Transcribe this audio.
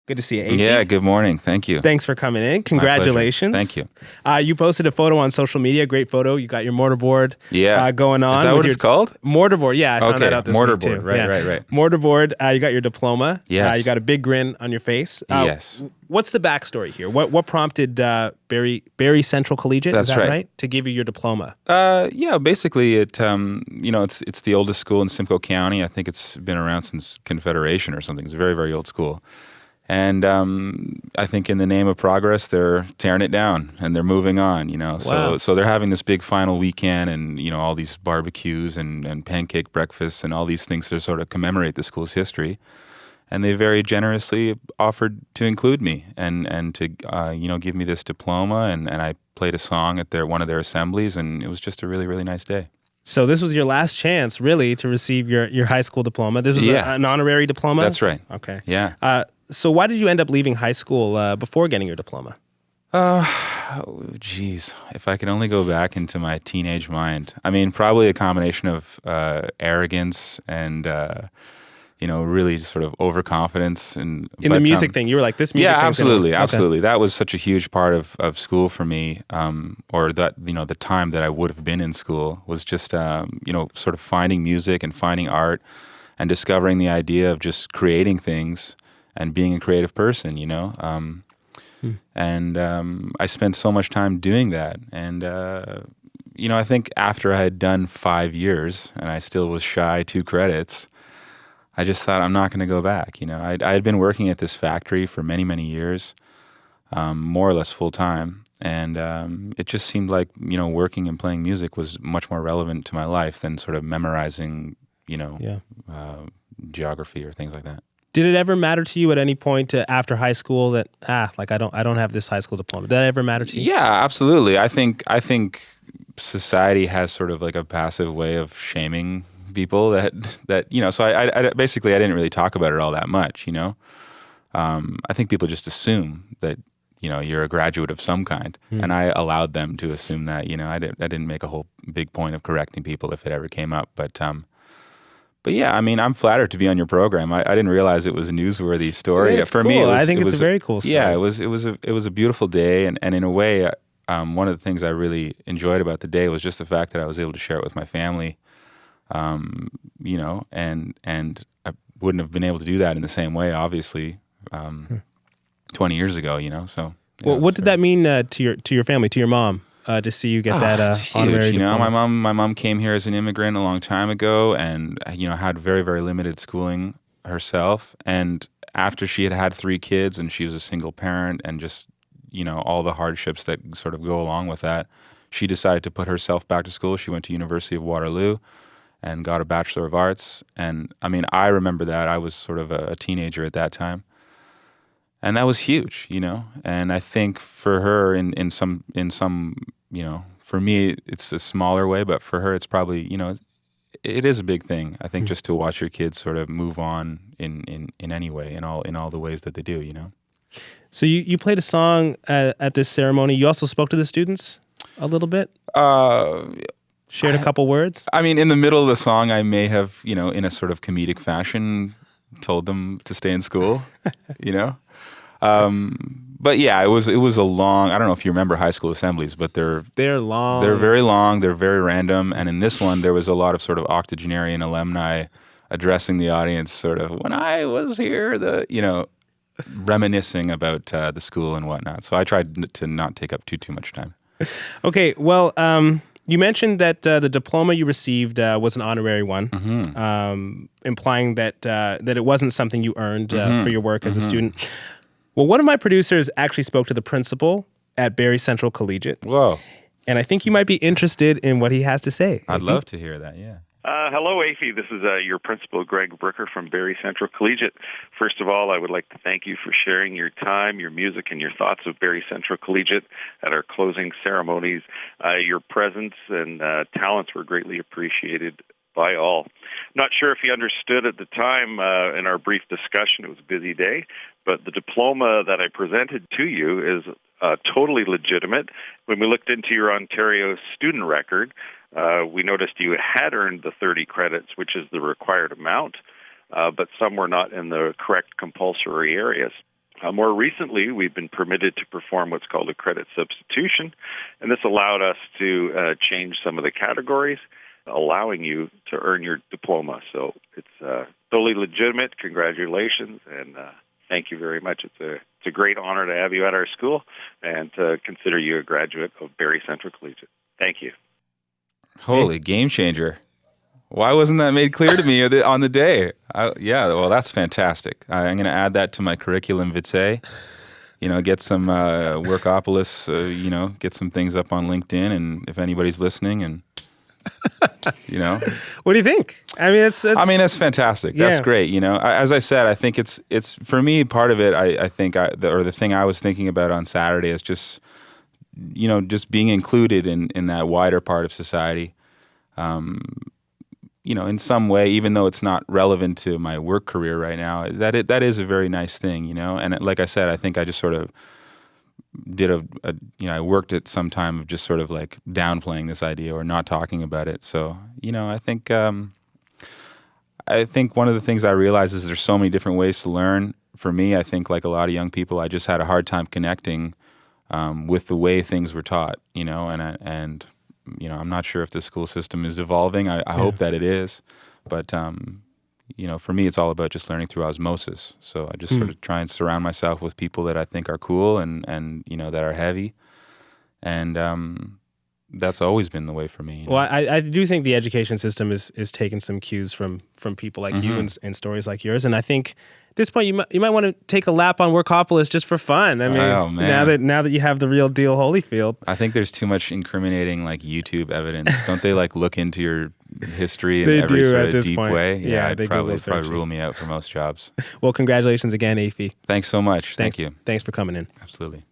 Good to see you, Afie. Yeah, good morning. Thank you. Thanks for coming in. Congratulations. Thank you. You posted a photo on social media. Great photo. You got your mortarboard going on. Is that what it's called? Mortarboard. Yeah, I found that out this week too. Right. Mortarboard. You got your diploma. Yes. You got a big grin on your face. Yes. What's the backstory here? What prompted Barrie Central Collegiate? That's is that right. To give you your diploma? Yeah, basically it's the oldest school in Simcoe County. I think it's been around since Confederation or something. It's a very, very old school. And I think in the name of progress, they're tearing it down and they're moving on, Wow. So they're having this big final weekend and, all these barbecues and pancake breakfasts and all these things to sort of commemorate the school's history. And they very generously offered to include me and to, give me this diploma. And I played a song at one of their assemblies, and it was just a really, really nice day. So this was your last chance, really, to receive your high school diploma. This was an honorary diploma? That's right. Okay. Yeah. So why did you end up leaving high school before getting your diploma? Geez, if I could only go back into my teenage mind. I mean, probably a combination of arrogance and, really sort of overconfidence. In the music thing, you were like, this music thing. Yeah, absolutely. Okay. That was such a huge part of school for me, or that, the time that I would have been in school was just, sort of finding music and finding art and discovering the idea of just creating things and being a creative person, And I spent so much time doing that. And, I think after I had done 5 years and I still was shy 2 credits, I just thought I'm not going to go back. I had been working at this factory for many, many years, more or less full time. And it just seemed like, working and playing music was much more relevant to my life than sort of memorizing, geography or things like that. Did it ever matter to you at any point after high school that I don't have this high school diploma? Did that ever matter to you? Yeah, absolutely. I think society has sort of like a passive way of shaming people that So I basically I didn't really talk about it all that much. I think people just assume that you're a graduate of some kind, and I allowed them to assume that. I didn't make a whole big point of correcting people if it ever came up, But yeah, I mean, I'm flattered to be on your program. I didn't realize it was a newsworthy story. It's For cool. me, I think it's a very cool story. Yeah, it was a beautiful day, and in a way, one of the things I really enjoyed about the day was just the fact that I was able to share it with my family. And I wouldn't have been able to do that in the same way, obviously, 20 years ago. So. Well, what did that mean to your family, to your mom? To see you get that honorary diploma. My mom came here as an immigrant a long time ago, and had very, very limited schooling herself. And after she had 3 kids, and she was a single parent, and just all the hardships that sort of go along with that, she decided to put herself back to school. She went to University of Waterloo and got a Bachelor of Arts. And I mean, I remember that I was sort of a teenager at that time. And that was huge, and I think for her in some, for me, it's a smaller way, but for her, it's probably, it is a big thing. I think just to watch your kids sort of move on in any way, in all the ways that they do, So you played a song at this ceremony. You also spoke to the students a little bit? Shared a couple words? I mean, in the middle of the song, I may have, in a sort of comedic fashion, told them to stay in school, But yeah, it was a long. I don't know if you remember high school assemblies, but they're long. They're very long. They're very random. And in this one, there was a lot of sort of octogenarian alumni addressing the audience, sort of when I was here, reminiscing about the school and whatnot. So I tried to not take up too much time. Okay, well, you mentioned that the diploma you received was an honorary one, implying that it wasn't something you earned for your work as a student. Well, one of my producers actually spoke to the principal at Barrie Central Collegiate. Whoa. And I think you might be interested in what he has to say. I'd love to hear that, yeah. Hello, Afie. This is your principal, Greg Brooker from Barrie Central Collegiate. First of all, I would like to thank you for sharing your time, your music, and your thoughts of Barrie Central Collegiate at our closing ceremonies. Your presence and talents were greatly appreciated by all. Not sure if you understood at the time in our brief discussion. It was a busy day, but the diploma that I presented to you is totally legitimate. When we looked into your Ontario student record, we noticed you had earned the 30 credits, which is the required amount, but some were not in the correct compulsory areas. More recently, we've been permitted to perform what's called a credit substitution, and this allowed us to change some of the categories, allowing you to earn your diploma. So it's totally legitimate. Congratulations, and thank you very much. It's a great honor to have you at our school and to consider you a graduate of Barrie Central Collegiate. Thank you. Holy game changer. Why wasn't that made clear to me on the day? Yeah, well, that's fantastic. I'm going to add that to my curriculum vitae. Get some Workopolis, get some things up on LinkedIn, and if anybody's listening, and What do you think? I mean, it's fantastic. That's great. As I said, I think it's for me, part of it. I think the thing I was thinking about on Saturday is just being included in that wider part of society. In some way, even though it's not relevant to my work career right now, that is a very nice thing, And like I said, I think I just sort of did I worked at some time of just sort of like downplaying this idea or not talking about it. So, I think one of the things I realized is there's so many different ways to learn. For me, I think like a lot of young people, I just had a hard time connecting with the way things were taught, and I'm not sure if the school system is evolving. I hope that it is, but for me, it's all about just learning through osmosis. So I just sort of try and surround myself with people that I think are cool and that are heavy, and that's always been the way for me. Well, I do think the education system is taking some cues from people like you and stories like yours, and I think at this point you might want to take a lap on Workopolis just for fun. I mean, now that you have the real deal Holyfield. I think there's too much incriminating like YouTube evidence. Don't they like look into your history in every sort of deep way? Yeah, they probably rule me out for most jobs. Well, congratulations again, Afie. Thanks so much. Thank you. Thanks for coming in. Absolutely.